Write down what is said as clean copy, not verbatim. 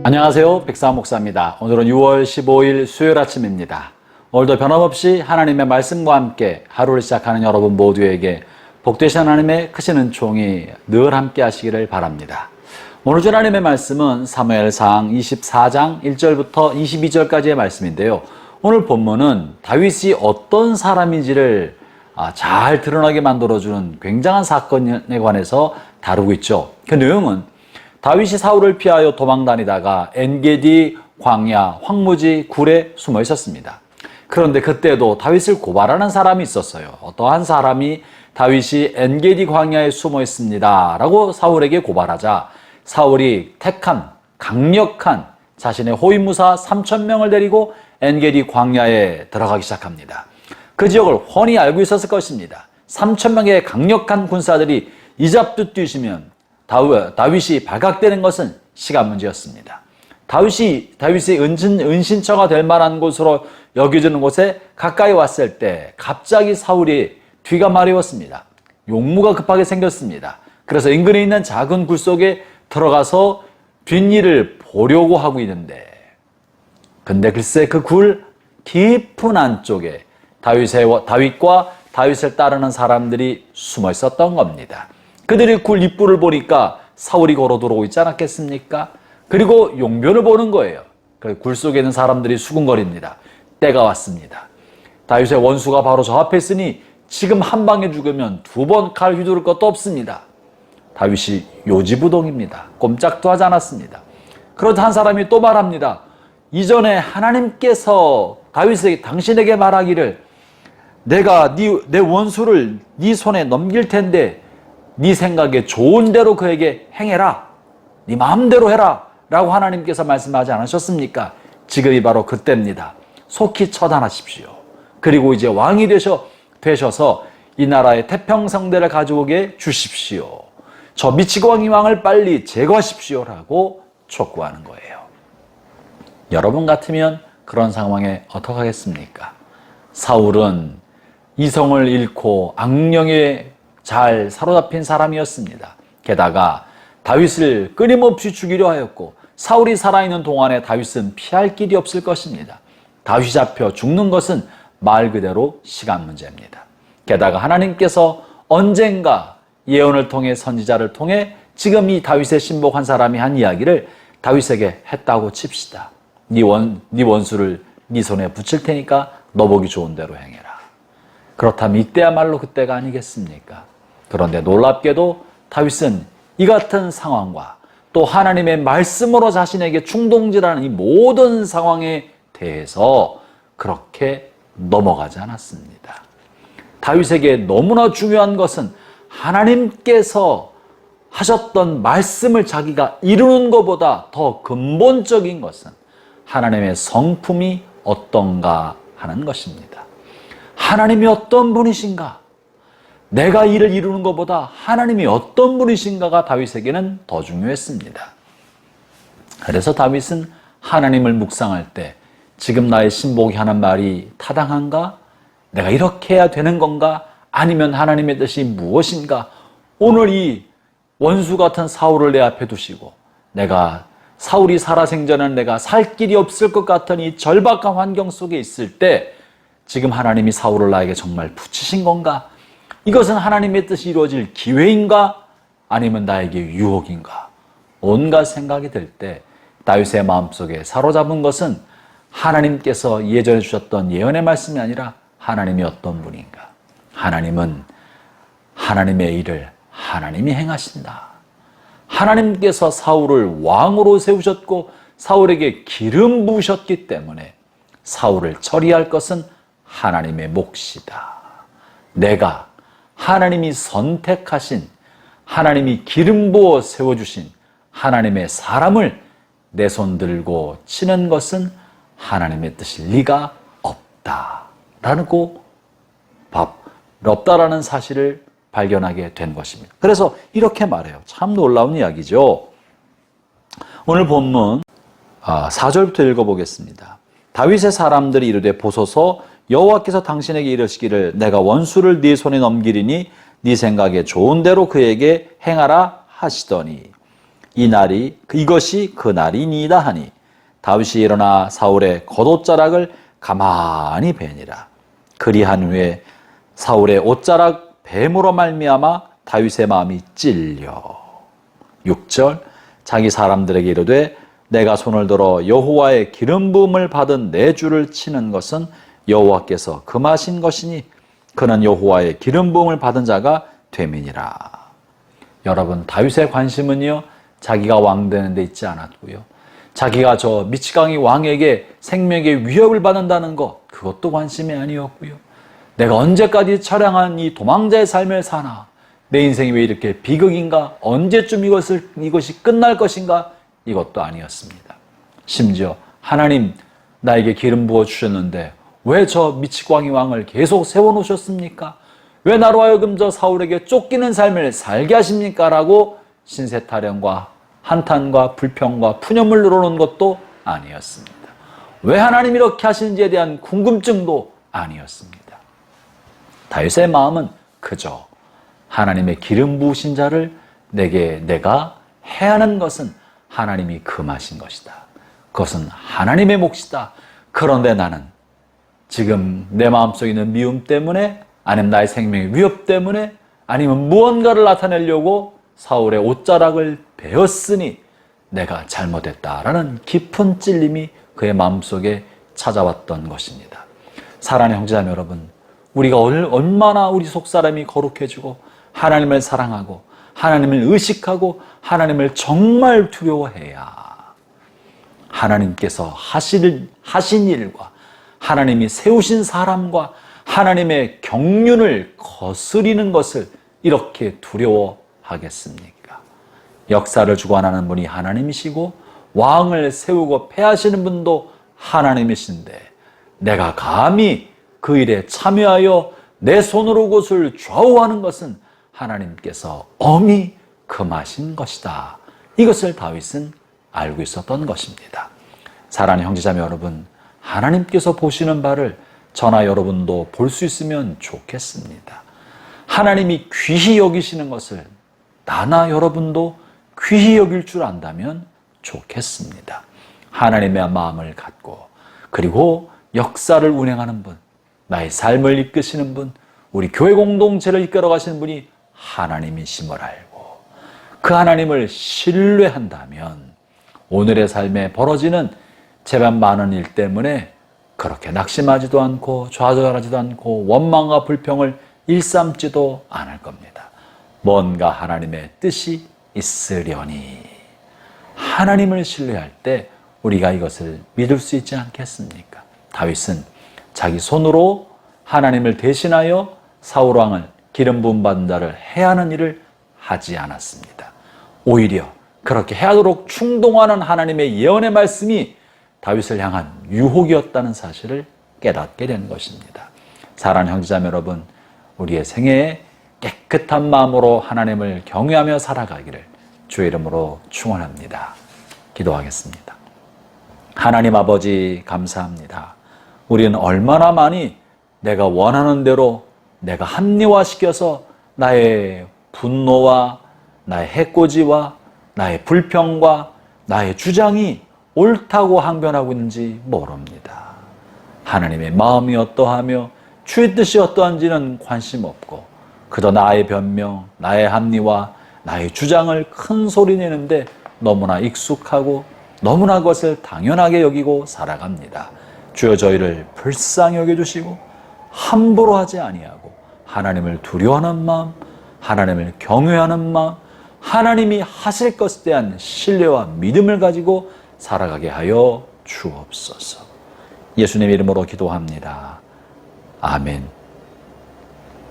안녕하세요. 백사원 목사입니다. 오늘은 6월 15일 수요일 아침입니다. 오늘도 변함없이 하나님의 말씀과 함께 하루를 시작하는 여러분 모두에게 복되신 하나님의 크신 은총이 늘 함께 하시기를 바랍니다. 오늘 주 하나님의 말씀은 사무엘상 24장 1절부터 22절까지의 말씀인데요. 오늘 본문은 다윗이 어떤 사람인지를 잘 드러나게 만들어주는 굉장한 사건에 관해서 다루고 있죠. 그 내용은 다윗이 사울을 피하여 도망다니다가 엔게디 광야 황무지 굴에 숨어 있었습니다. 그런데 그때도 다윗을 고발하는 사람이 있었어요. 어떠한 사람이 다윗이 엔게디 광야에 숨어 있습니다 라고 사울에게 고발하자 사울이 택한 강력한 자신의 호위무사 3,000명을 데리고 엔게디 광야에 들어가기 시작합니다. 그 지역을 훤히 알고 있었을 것입니다. 3,000명의 강력한 군사들이 이잡듯 뛰시면 다윗이 발각되는 것은 시간 문제였습니다. 다윗이 은신처가 될 만한 곳으로 여겨지는 곳에 가까이 왔을 때 갑자기 사울이 뒤가 마려웠습니다. 용무가 급하게 생겼습니다. 그래서 인근에 있는 작은 굴 속에 들어가서 뒷일을 보려고 하고 있는데 근데 글쎄 그 굴 깊은 안쪽에 다윗과 다윗을 따르는 사람들이 숨어 있었던 겁니다. 그들이 굴 입구를 보니까 사울이 걸어 들어오고 있지 않았겠습니까? 그리고 용변을 보는 거예요. 굴 속에 있는 사람들이 수군거립니다. 때가 왔습니다. 다윗의 원수가 바로 저 앞에 있으니 지금 한 방에 죽으면 두 번 칼 휘두를 것도 없습니다. 다윗이 요지부동입니다. 꼼짝도 하지 않았습니다. 그러자 한 사람이 또 말합니다. 이전에 하나님께서 다윗에게 당신에게 말하기를 내가 내 원수를 네 손에 넘길 텐데 네 생각에 좋은 대로 그에게 행해라. 네 마음대로 해라. 라고 하나님께서 말씀하지 않으셨습니까? 지금이 바로 그때입니다. 속히 처단하십시오. 그리고 이제 왕이 되셔서 이 나라의 태평성대를 가져오게 주십시오. 저 미치광이 왕을 빨리 제거하십시오. 라고 촉구하는 거예요. 여러분 같으면 그런 상황에 어떡하겠습니까? 사울은 이성을 잃고 악령에 잘 사로잡힌 사람이었습니다. 게다가 다윗을 끊임없이 죽이려 하였고 사울이 살아있는 동안에 다윗은 피할 길이 없을 것입니다. 다윗이 잡혀 죽는 것은 말 그대로 시간 문제입니다. 게다가 하나님께서 언젠가 예언을 통해 선지자를 통해 지금 이 다윗에 신복한 사람이 한 이야기를 다윗에게 했다고 칩시다. 네 원수를 네 손에 붙일 테니까 너 보기 좋은 대로 행해라. 그렇다면 이때야말로 그때가 아니겠습니까? 그런데 놀랍게도 다윗은 이 같은 상황과 또 하나님의 말씀으로 자신에게 충동질하는 이 모든 상황에 대해서 그렇게 넘어가지 않았습니다. 다윗에게 너무나 중요한 것은 하나님께서 하셨던 말씀을 자기가 이루는 것보다 더 근본적인 것은 하나님의 성품이 어떤가 하는 것입니다. 하나님이 어떤 분이신가? 내가 일을 이루는 것보다 하나님이 어떤 분이신가가 다윗에게는 더 중요했습니다. 그래서 다윗은 하나님을 묵상할 때 지금 나의 신복이 하는 말이 타당한가? 내가 이렇게 해야 되는 건가? 아니면 하나님의 뜻이 무엇인가? 오늘 이 원수 같은 사울을 내 앞에 두시고 사울이 살아생전은 내가 살 길이 없을 것 같은 이 절박한 환경 속에 있을 때 지금 하나님이 사울을 나에게 정말 붙이신 건가? 이것은 하나님의 뜻이 이루어질 기회인가? 아니면 나에게 유혹인가? 온갖 생각이 들 때 다윗의 마음속에 사로잡은 것은 하나님께서 예전에 주셨던 예언의 말씀이 아니라 하나님이 어떤 분인가? 하나님은 하나님의 일을 하나님이 행하신다. 하나님께서 사울을 왕으로 세우셨고 사울에게 기름 부으셨기 때문에 사울을 처리할 것은 하나님의 몫이다. 내가 하나님이 선택하신, 하나님이 기름 부어 세워주신 하나님의 사람을 내 손 들고 치는 것은 하나님의 뜻일 리가 없다라는 사실을 발견하게 된 것입니다. 그래서 이렇게 말해요. 참 놀라운 이야기죠. 오늘 본문 4절부터 읽어보겠습니다. 다윗의 사람들이 이르되 보소서 여호와께서 당신에게 이르시기를 내가 원수를 네 손에 넘기리니 네 생각에 좋은 대로 그에게 행하라 하시더니 이것이 그 날이니이다 하니 다윗이 일어나 사울의 겉옷자락을 가만히 베니라. 그리한 후에 사울의 옷자락 뱀으로 말미암아 다윗의 마음이 찔려. 6절 자기 사람들에게 이르되 내가 손을 들어 여호와의 기름 부음을 받은 내 주를 치는 것은 여호와께서 금하신 것이니 그는 여호와의 기름 부음을 받은 자가 됨이니라. 여러분, 다윗의 관심은요, 자기가 왕 되는 데 있지 않았고요, 자기가 저 미치광이 왕에게 생명의 위협을 받는다는 것, 그것도 관심이 아니었고요, 내가 언제까지 처량한 이 도망자의 삶을 사나, 내 인생이 왜 이렇게 비극인가, 언제쯤 이것이 끝날 것인가, 이것도 아니었습니다. 심지어 하나님 나에게 기름 부어 주셨는데 왜 저 미치광이 왕을 계속 세워놓으셨습니까? 왜 나로 하여금 저 사울에게 쫓기는 삶을 살게 하십니까? 라고 신세타령과 한탄과 불평과 푸념을 늘어놓은 것도 아니었습니다. 왜 하나님 이렇게 하시는지에 대한 궁금증도 아니었습니다. 다윗의 마음은 그저 하나님의 기름 부으신 자를 내가 해야 하는 것은 하나님이 금하신 것이다. 그것은 하나님의 몫이다. 그런데 나는 지금 내 마음속에 있는 미움 때문에, 아니면 나의 생명의 위협 때문에, 아니면 무언가를 나타내려고 사울의 옷자락을 베었으니 내가 잘못했다라는 깊은 찔림이 그의 마음속에 찾아왔던 것입니다. 사랑하는 형제자매 여러분, 우리가 얼마나 우리 속사람이 거룩해지고 하나님을 사랑하고 하나님을 의식하고 하나님을 정말 두려워해야 하나님께서 하신 일과 하나님이 세우신 사람과 하나님의 경륜을 거스리는 것을 이렇게 두려워하겠습니까? 역사를 주관하는 분이 하나님이시고 왕을 세우고 패하시는 분도 하나님이신데 내가 감히 그 일에 참여하여 내 손으로 그것을 좌우하는 것은 하나님께서 엄히 금하신 것이다. 이것을 다윗은 알고 있었던 것입니다. 사랑하는 형제자매 여러분, 하나님께서 보시는 바를 저나 여러분도 볼 수 있으면 좋겠습니다. 하나님이 귀히 여기시는 것을 나나 여러분도 귀히 여길 줄 안다면 좋겠습니다. 하나님의 마음을 갖고, 그리고 역사를 운행하는 분, 나의 삶을 이끄시는 분, 우리 교회 공동체를 이끌어 가시는 분이 하나님이심을 알고 그 하나님을 신뢰한다면 오늘의 삶에 벌어지는 제발 많은 일 때문에 그렇게 낙심하지도 않고 좌절하지도 않고 원망과 불평을 일삼지도 않을 겁니다. 뭔가 하나님의 뜻이 있으려니. 하나님을 신뢰할 때 우리가 이것을 믿을 수 있지 않겠습니까? 다윗은 자기 손으로 하나님을 대신하여 사울 왕을 기름 부음 받은 자를 해야 하는 일을 하지 않았습니다. 오히려 그렇게 해야도록 충동하는 하나님의 예언의 말씀이 다윗을 향한 유혹이었다는 사실을 깨닫게 된 것입니다. 사랑하는 형제자매 여러분, 우리의 생애에 깨끗한 마음으로 하나님을 경외하며 살아가기를 주의 이름으로 축원합니다. 기도하겠습니다. 하나님 아버지 감사합니다. 우리는 얼마나 많이 내가 원하는 대로 내가 합리화시켜서 나의 분노와 나의 해코지와 나의 불평과 나의 주장이 옳다고 항변하고 있는지 모릅니다. 하나님의 마음이 어떠하며 주의 뜻이 어떠한지는 관심 없고 그저 나의 변명, 나의 합리화, 나의 주장을 큰 소리 내는데 너무나 익숙하고 너무나 그것을 당연하게 여기고 살아갑니다. 주여 저희를 불쌍히 여겨주시고 함부로 하지 아니하고 하나님을 두려워하는 마음, 하나님을 경외하는 마음, 하나님이 하실 것에 대한 신뢰와 믿음을 가지고 살아가게 하여 주옵소서. 예수님 이름으로 기도합니다. 아멘.